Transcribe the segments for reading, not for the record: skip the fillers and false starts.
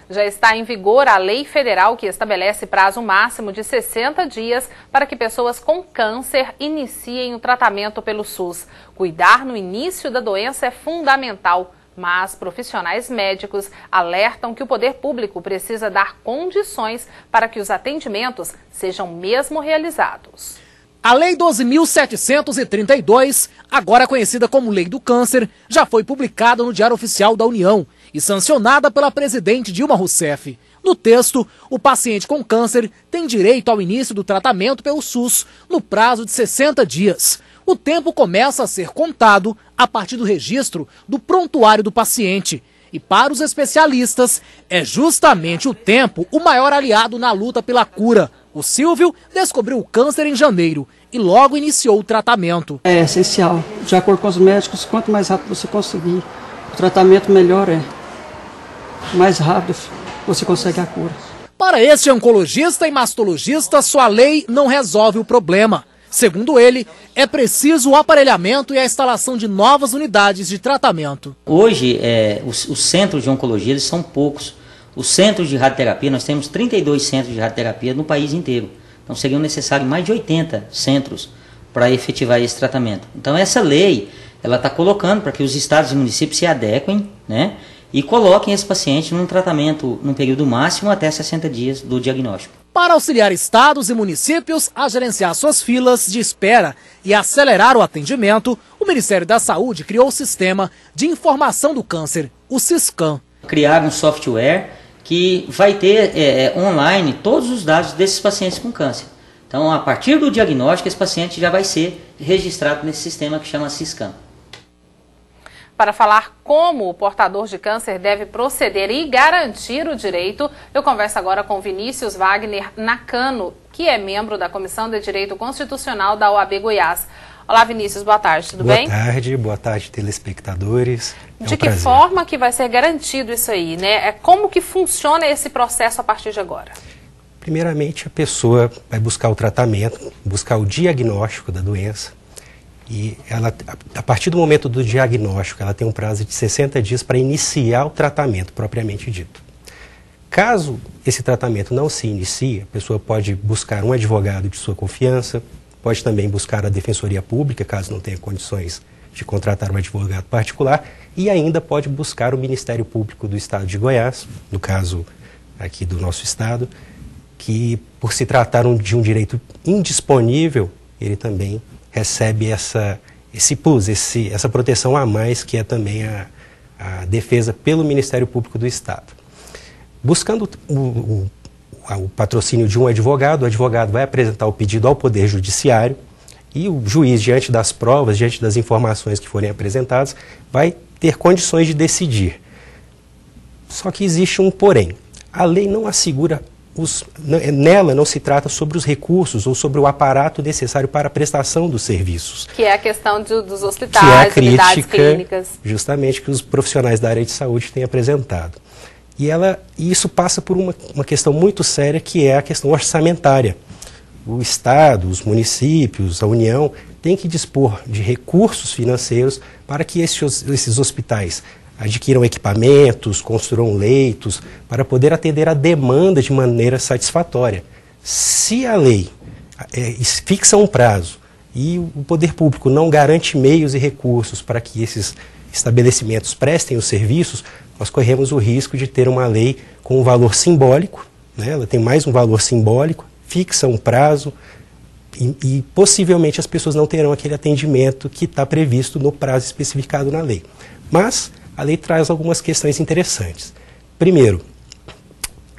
Já está em vigor a lei federal que estabelece prazo máximo de 60 dias para que pessoas com câncer iniciem o tratamento pelo SUS. Cuidar no início da doença é fundamental, mas profissionais médicos alertam que o poder público precisa dar condições para que os atendimentos sejam mesmo realizados. A Lei 12.732, agora conhecida como Lei do Câncer, já foi publicada no Diário Oficial da União e sancionada pela presidente Dilma Rousseff. No texto, o paciente com câncer tem direito ao início do tratamento pelo SUS no prazo de 60 dias. O tempo começa a ser contado a partir do registro do prontuário do paciente. E para os especialistas, é justamente o tempo o maior aliado na luta pela cura. O Silvio descobriu o câncer em janeiro e logo iniciou o tratamento. É essencial. De acordo com os médicos, quanto mais rápido você conseguir o tratamento, melhor é. Mais rápido você consegue a cura. Para este oncologista e mastologista, sua lei não resolve o problema. Segundo ele, é preciso o aparelhamento e a instalação de novas unidades de tratamento. Hoje, os centros de oncologia eles são poucos. Os centros de radioterapia, nós temos 32 centros de radioterapia no país inteiro. Então seriam necessários mais de 80 centros para efetivar esse tratamento. Então essa lei, ela está colocando para que os estados e municípios se adequem, né, e coloquem esse paciente num tratamento num período máximo até 60 dias do diagnóstico. Para auxiliar estados e municípios a gerenciar suas filas de espera e acelerar o atendimento, o Ministério da Saúde criou o Sistema de Informação do Câncer, o SISCAM. Criar um software que vai ter online todos os dados desses pacientes com câncer. Então, a partir do diagnóstico, esse paciente já vai ser registrado nesse sistema que chama SISCAM. Para falar como o portador de câncer deve proceder e garantir o direito, eu converso agora com Vinícius Wagner Nakano, que é membro da Comissão de Direito Constitucional da OAB Goiás. Olá, Vinícius, boa tarde, tudo bem? Boa tarde, telespectadores. De que forma que vai ser garantido isso aí, né? Como que funciona esse processo a partir de agora? Primeiramente, a pessoa vai buscar o tratamento, buscar o diagnóstico da doença. E ela, a partir do momento do diagnóstico, ela tem um prazo de 60 dias para iniciar o tratamento propriamente dito. Caso esse tratamento não se inicie, a pessoa pode buscar um advogado de sua confiança, pode também buscar a Defensoria Pública, caso não tenha condições de contratar um advogado particular, e ainda pode buscar o Ministério Público do Estado de Goiás, no caso aqui do nosso estado, que por se tratar de um direito indisponível, ele também recebe esse plus, essa proteção a mais, que é também a defesa pelo Ministério Público do Estado. Buscando o patrocínio de um advogado, o advogado vai apresentar o pedido ao Poder Judiciário e o juiz, diante das provas, diante das informações que forem apresentadas, vai ter condições de decidir. Só que existe um porém. A lei não assegura, nela não se trata sobre os recursos ou sobre o aparato necessário para a prestação dos serviços. Que é a questão dos hospitais, unidades clínicas. Justamente, que os profissionais da área de saúde têm apresentado. E isso passa por uma questão muito séria, que é a questão orçamentária. O Estado, os municípios, a União, têm que dispor de recursos financeiros para que esses hospitais adquiram equipamentos, construam leitos, para poder atender a demanda de maneira satisfatória. Se a lei fixa um prazo e o poder público não garante meios e recursos para que esses estabelecimentos prestem os serviços, nós corremos o risco de ter uma lei com um valor simbólico, né? Ela tem mais um valor simbólico, fixa um prazo e possivelmente as pessoas não terão aquele atendimento que está previsto no prazo especificado na lei. Mas a lei traz algumas questões interessantes. Primeiro,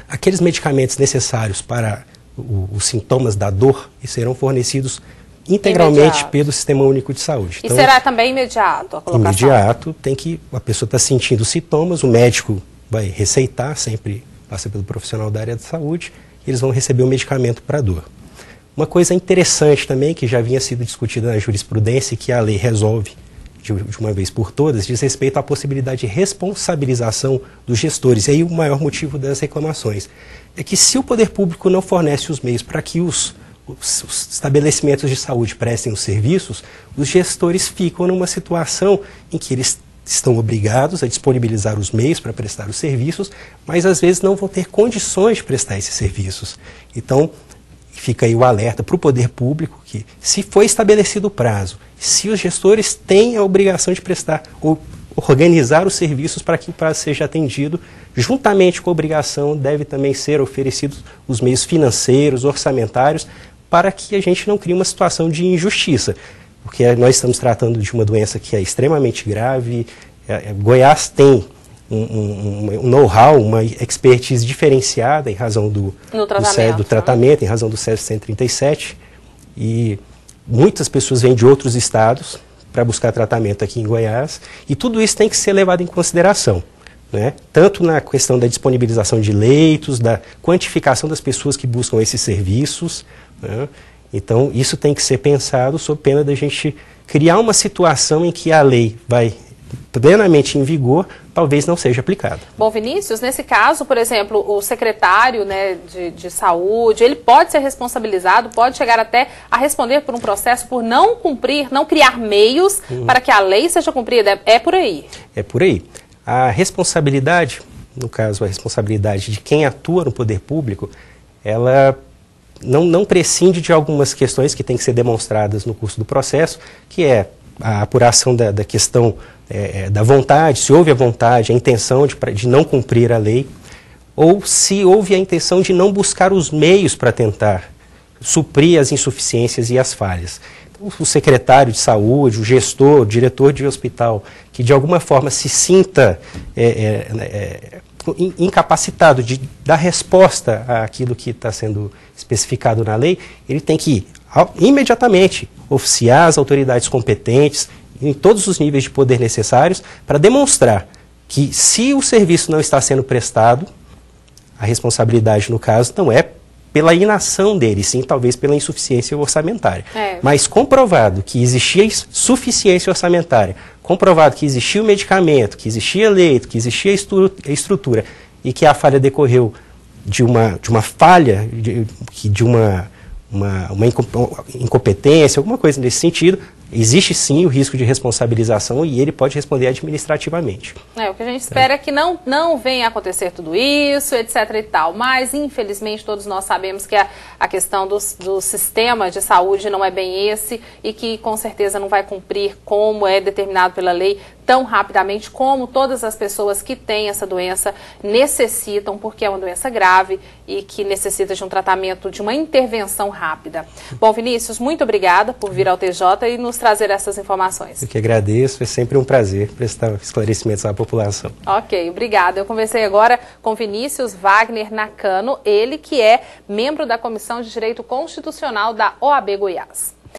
aqueles medicamentos necessários para os sintomas da dor serão fornecidos integralmente pelo Sistema Único de Saúde. E então, será também imediato a colocação? Imediato, a pessoa está sentindo sintomas, o médico vai receitar, sempre passa pelo profissional da área de saúde, e eles vão receber o medicamento para a dor. Uma coisa interessante também, que já vinha sido discutida na jurisprudência e que a lei resolve de uma vez por todas, diz respeito à possibilidade de responsabilização dos gestores. E aí o maior motivo das reclamações é que se o poder público não fornece os meios para que os estabelecimentos de saúde prestem os serviços, os gestores ficam numa situação em que eles estão obrigados a disponibilizar os meios para prestar os serviços, mas às vezes não vão ter condições de prestar esses serviços. Então, fica aí o alerta para o poder público que, se foi estabelecido o prazo, se os gestores têm a obrigação de prestar ou organizar os serviços para que o prazo seja atendido, juntamente com a obrigação deve também ser oferecidos os meios financeiros, orçamentários, para que a gente não crie uma situação de injustiça. Porque nós estamos tratando de uma doença que é extremamente grave. Goiás tem um know-how, uma expertise diferenciada em razão do tratamento, em razão do Césio 137, e muitas pessoas vêm de outros estados para buscar tratamento aqui em Goiás, e tudo isso tem que ser levado em consideração, né? Tanto na questão da disponibilização de leitos, da quantificação das pessoas que buscam esses serviços, né? Então, isso tem que ser pensado sob pena da gente criar uma situação em que a lei vai plenamente em vigor, talvez não seja aplicada. Bom, Vinícius, nesse caso, por exemplo, o secretário, né, de saúde, ele pode ser responsabilizado, pode chegar até a responder por um processo por não cumprir, não criar meios para que a lei seja cumprida. É por aí? É por aí. A responsabilidade, no caso, a responsabilidade de quem atua no poder público, ela não prescinde de algumas questões que têm que ser demonstradas no curso do processo, que é a apuração da questão da vontade, se houve a vontade, a intenção de não cumprir a lei, ou se houve a intenção de não buscar os meios para tentar suprir as insuficiências e as falhas. Então, o secretário de saúde, o gestor, o diretor de hospital, que de alguma forma se sinta incapacitado de dar resposta àquilo que está sendo especificado na lei, ele tem que imediatamente oficiar as autoridades competentes em todos os níveis de poder necessários para demonstrar que, se o serviço não está sendo prestado, a responsabilidade, no caso, não é pela inação dele, sim, talvez pela insuficiência orçamentária. Mas comprovado que existia suficiência orçamentária, comprovado que existia o medicamento, que existia leito, que existia a estrutura, e que a falha decorreu de uma falha, de uma incompetência, alguma coisa nesse sentido, existe sim o risco de responsabilização e ele pode responder administrativamente. O que a gente espera é que não venha acontecer tudo isso, etc. e tal, mas infelizmente todos nós sabemos que a questão do sistema de saúde não é bem esse e que com certeza não vai cumprir como é determinado pela lei tão rapidamente como todas as pessoas que têm essa doença necessitam, porque é uma doença grave e que necessita de um tratamento, de uma intervenção rápida. Bom, Vinícius, muito obrigada por vir ao TJ e nos trazer essas informações. Eu que agradeço, é sempre um prazer prestar esclarecimentos à população. Ok, obrigada. Eu conversei agora com Vinícius Wagner Nakano, ele que é membro da Comissão de Direito Constitucional da OAB Goiás.